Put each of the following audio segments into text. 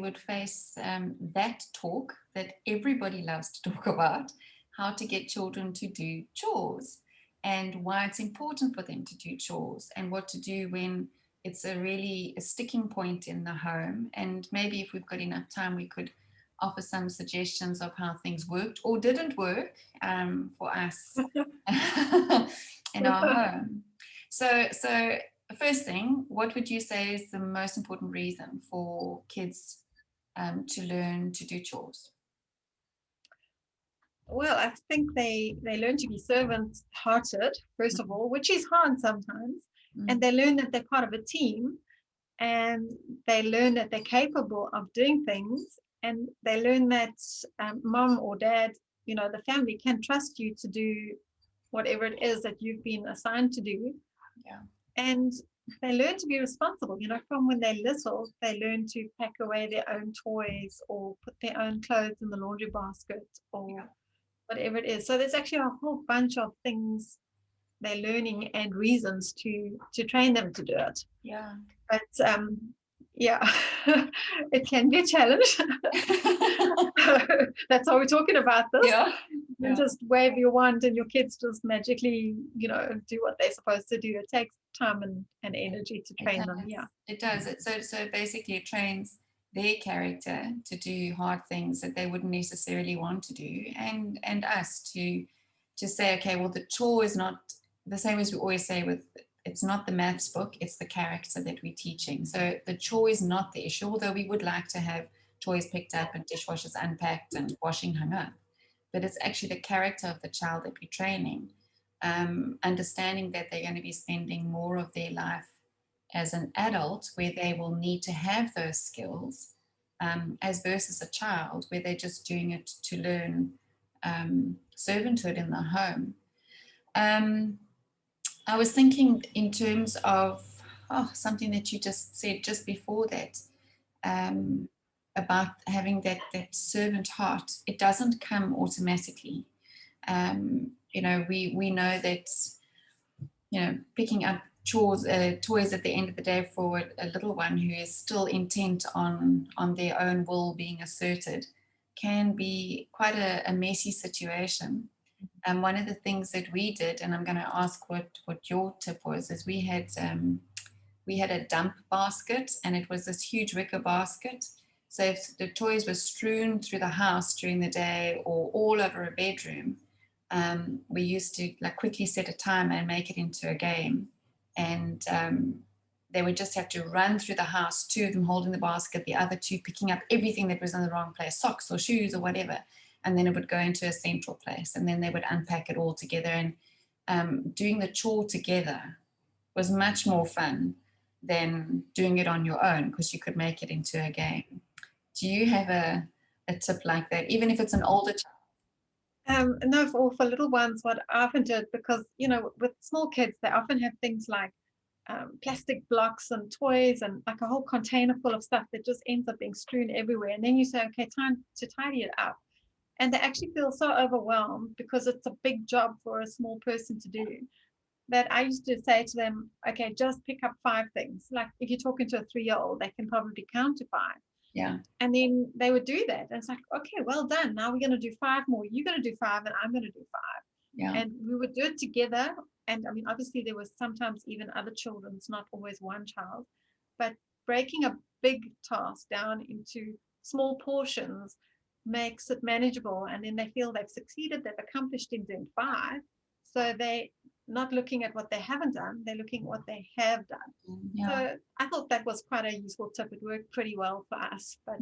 would face that talk that everybody loves to talk about, how to get children to do chores and why it's important for them to do chores and what to do when it's a sticking point in the home. And maybe if we've got enough time, we could offer some suggestions of how things worked or didn't work for us in our home. So first thing, what would you say is the most important reason for kids to learn to do chores? Well, I think they learn to be servant-hearted, first of all, which is hard sometimes. And they learn that they're part of a team, and they learn that they're capable of doing things, and they learn that mom or dad, the family can trust you to do whatever it is that you've been assigned to do. Yeah. And they learn to be responsible. From when they're little, they learn to pack away their own toys or put their own clothes in the laundry basket or whatever it is. So there's actually a whole bunch of things they're learning and reasons to train them to do it. Yeah. But yeah, it can be a challenge. That's why we're talking about this. Yeah. You just wave your wand and your kids just magically, do what they're supposed to do. It takes time and energy to train them. Yeah, it does. So basically, it trains their character to do hard things that they wouldn't necessarily want to do, and us to say, okay, well, the chore is not the same as we always say with. It's not the maths book, it's the character that we're teaching. So the chore is not the issue, although we would like to have toys picked up and dishwashers unpacked and washing hung up. But it's actually the character of the child that we're training, understanding that they're going to be spending more of their life as an adult where they will need to have those skills, as versus a child where they're just doing it to learn servanthood in the home. I was thinking in terms of something that you just said just before that, about having that servant heart. It doesn't come automatically. We know that picking up toys at the end of the day for a little one who is still intent on their own will being asserted can be quite a messy situation. And one of the things that we did, and I'm going to ask what your tip was, is we had a dump basket, and it was this huge wicker basket. So if the toys were strewn through the house during the day or all over a bedroom, we used to quickly set a timer and make it into a game. And they would just have to run through the house, two of them holding the basket, the other two picking up everything that was in the wrong place, socks or shoes or whatever. And then it would go into a central place, and then they would unpack it all together. And doing the chore together was much more fun than doing it on your own, because you could make it into a game. Do you have a tip like that, even if it's an older child? No, for little ones, what I often did, because with small kids, they often have things like plastic blocks and toys and like a whole container full of stuff that just ends up being strewn everywhere. And then you say, okay, time to tidy it up. And they actually feel so overwhelmed because it's a big job for a small person to do, that I used to say to them, okay, just pick up 5 things. Like if you're talking to a 3-year-old, they can probably count to 5. Yeah. And then they would do that. And it's like, okay, well done. Now we're going to do 5 more. You're going to do 5 and I'm going to do 5. Yeah. And we would do it together. And I mean, obviously there was sometimes even other children, it's not always one child, but breaking a big task down into small portions makes it manageable, and then they feel they've succeeded, they've accomplished things in 5. So they not looking at what they haven't done, they're looking at what they have done. Yeah. So I thought that was quite a useful tip. It worked pretty well for us, but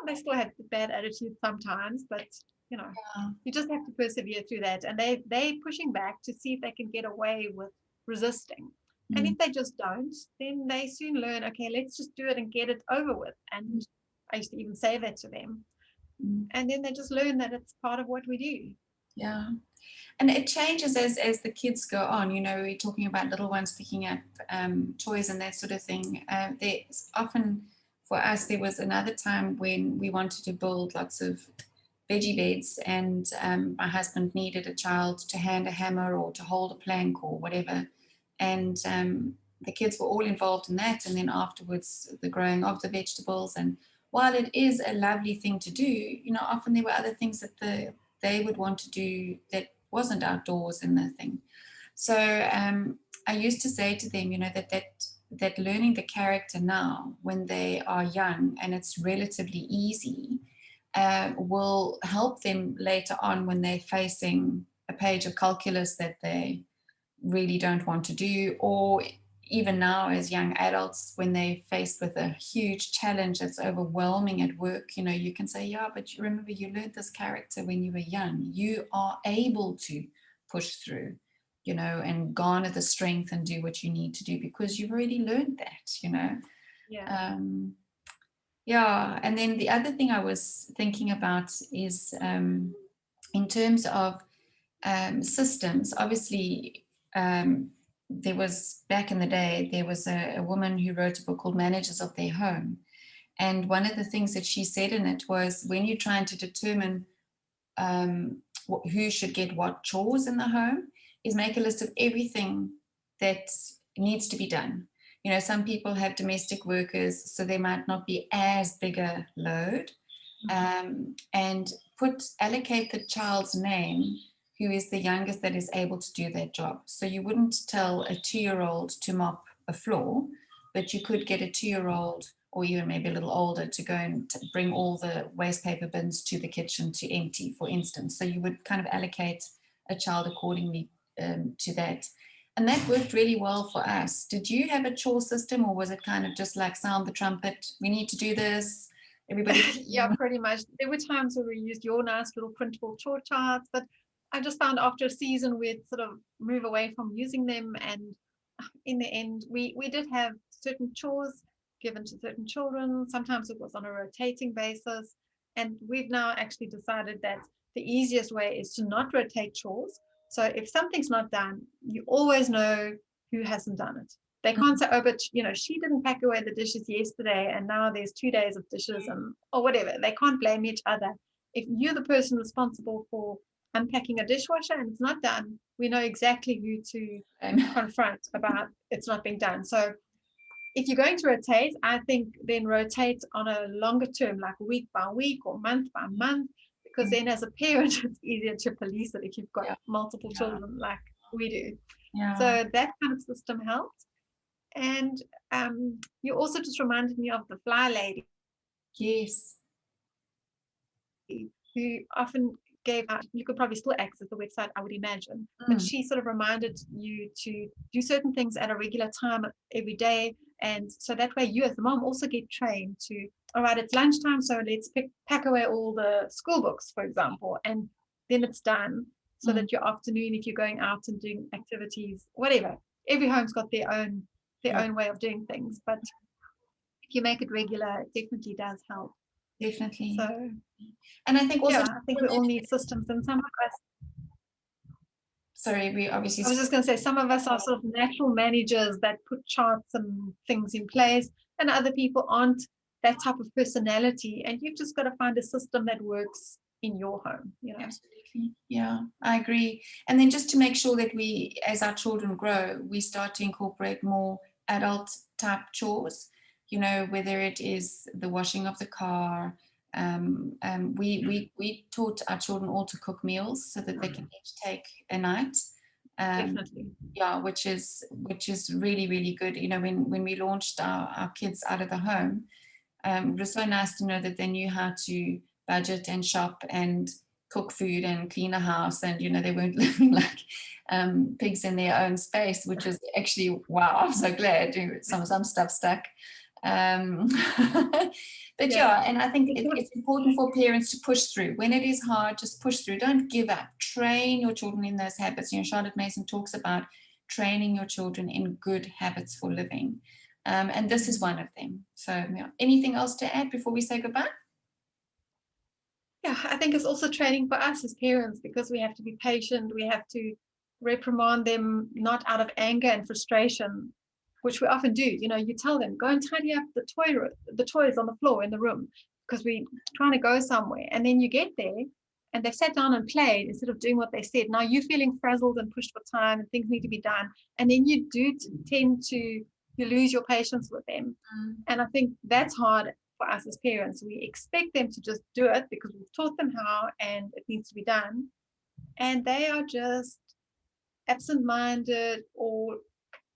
they still had bad attitude sometimes, but you just have to persevere through that. And they pushing back to see if they can get away with resisting. And if they just don't, then they soon learn, okay, let's just do it and get it over with. And I used to even say that to them. And then they just learn that it's part of what we do. Yeah. And it changes as the kids go on. We're talking about little ones picking up toys and that sort of thing. There's often, for us, there was another time when we wanted to build lots of veggie beds, and my husband needed a child to hand a hammer or to hold a plank or whatever. And the kids were all involved in that. And then afterwards, the growing of the vegetables and while it is a lovely thing to do, you know, often there were other things that they would want to do that wasn't outdoors in the thing. So I used to say to them, you know, that learning the character now when they are young and it's relatively easy will help them later on when they're facing a page of calculus that they really don't want to do, or even now as young adults when they're faced with a huge challenge that's overwhelming at work. You know, you can say, yeah, but you remember you learned this character when you were young. You are able to push through, you know, and garner the strength and do what you need to do because you've already learned that, you know. Yeah. Yeah, and then the other thing I was thinking about is in terms of systems. Obviously, there was back in the day, there was a woman who wrote a book called Managers of Their Home. And one of the things that she said in it was when you're trying to determine who should get what chores in the home, is make a list of everything that needs to be done. You know, some people have domestic workers, so they might not be as big a load. And allocate the child's name who is the youngest that is able to do that job. So you wouldn't tell a 2-year-old to mop a floor, but you could get a 2-year-old or even maybe a little older to go and bring all the waste paper bins to the kitchen to empty, for instance. So you would kind of allocate a child accordingly to that. And that worked really well for us. Did you have a chore system, or was it kind of just like sound the trumpet? We need to do this. Everybody. Yeah, pretty much. There were times where we used your nice little printable chore charts, but I just found after a season we'd sort of move away from using them. And in the end, we did have certain chores given to certain children. Sometimes it was on a rotating basis. And we've now actually decided that the easiest way is to not rotate chores. So if something's not done, you always know who hasn't done it. They can't say, oh, but she didn't pack away the dishes yesterday and now there's 2 days of dishes or whatever. They can't blame each other. If you're the person responsible for unpacking a dishwasher and it's not done, we know exactly who to confront about it's not being done. So if you're going to rotate, I think then rotate on a longer term, like week by week or month by month, because then as a parent, it's easier to police it if you've got multiple children like we do. Yeah. So that kind of system helps. And you also just reminded me of the fly lady. Yes. Who often gave out, you could probably still access the website, I would imagine, but she sort of reminded you to do certain things at a regular time every day. And so that way you as the mom also get trained to, all right, it's lunchtime, so let's pack away all the school books, for example, and then it's done. So that your afternoon, if you're going out and doing activities, whatever, every home's got their own way of doing things, but if you make it regular, it definitely does help. Definitely. So, and I think also, I think we all need systems, and some of us. Sorry, we obviously. I was just going to say, some of us are sort of natural managers that put charts and things in place, and other people aren't that type of personality. And you've just got to find a system that works in your home. Absolutely. Yeah, I agree. And then just to make sure that we, as our children grow, we start to incorporate more adult type chores, whether it is the washing of the car. We taught our children all to cook meals so that they can each take a night. Definitely. Yeah, which is really, really good. When we launched our kids out of the home, it was so nice to know that they knew how to budget and shop and cook food and clean a house, and they weren't living like pigs in their own space, which is actually, wow, I'm so glad some stuff stuck. But and I think it's important for parents to push through. When it is hard, just push through. Don't give up. Train your children in those habits. Charlotte Mason talks about training your children in good habits for living. And this is one of them. So anything else to add before we say goodbye? Yeah, I think it's also training for us as parents, because we have to be patient. We have to reprimand them, not out of anger and frustration, which we often do. You tell them, go and tidy up the toys on the floor in the room, because we're trying to go somewhere. And then you get there and they've sat down and played instead of doing what they said. Now you're feeling frazzled and pushed for time and things need to be done. And then you do tend to, you lose your patience with them. And I think that's hard for us as parents. We expect them to just do it because we've taught them how and it needs to be done. And they are just absent-minded or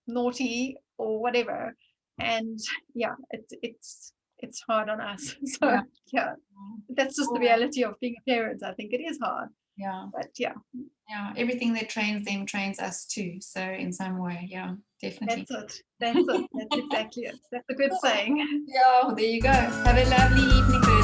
naughty or whatever. And yeah, it's hard on us. So yeah, that's just the reality of being a parent. I think it is hard. Yeah. But yeah. Yeah. Everything that trains them trains us too. So in some way, yeah, definitely. That's it. That's exactly it. That's a good saying. Yeah, there you go. Have a lovely evening.